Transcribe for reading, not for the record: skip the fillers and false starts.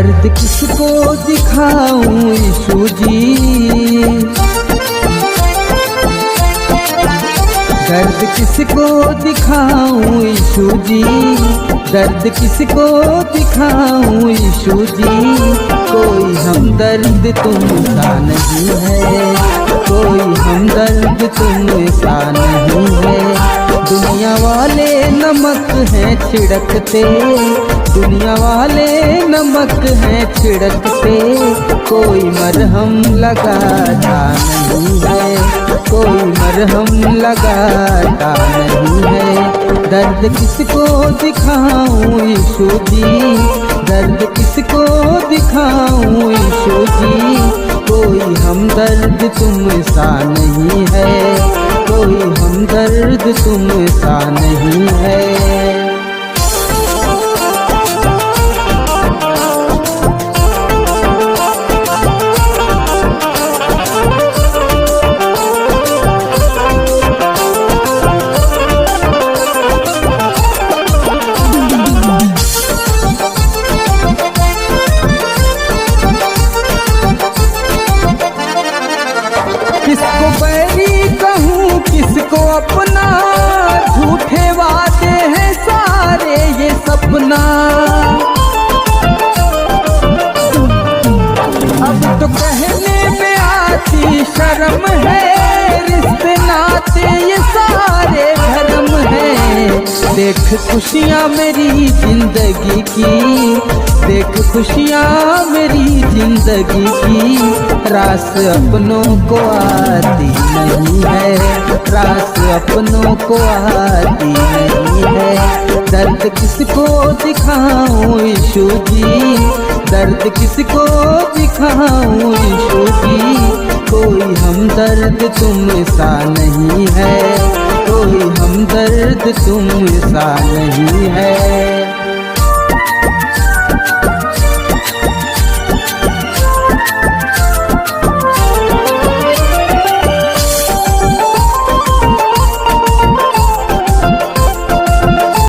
दर्द किसको दिखाऊं यीशु जी, दर्द किसको दिखाऊं यीशु जी, दर्द किसको दिखाऊं यीशु जी। कोई हमदर्द तुमसा नहीं है, कोई हमदर्द तुमसा नहीं है। दुनिया वाले नमक हैं छिड़कते, दुनिया वाले नमक हैं छिड़कते, कोई मरहम लगाता नहीं है, कोई मरहम लगाता नहीं है। दर्द किसको दिखाऊं यीशु जी, दर्द किसको दिखाऊं यीशु जी। कोई हमदर्द तुमसा नहीं है, कोई हमदर्द तुमसा नहीं है। किसको बैरी कहूँ किसको अपना, झूठे वादे हैं सारे ये सपना। अब तो कहने में आती शर्म है, रिश्ते नाते ये सारे धर्म है। देख खुशियाँ मेरी जिंदगी की, देख खुशियाँ मेरी जिंदगी की, रास अपनों को आती नहीं है, रास अपनों को आती नहीं है। दर्द किसको दिखाऊं यीशु जी, दर्द किसको दिखाऊं यीशु जी। कोई हमदर्द तुमसा नहीं है, कोई हमदर्द तुमसा नहीं है।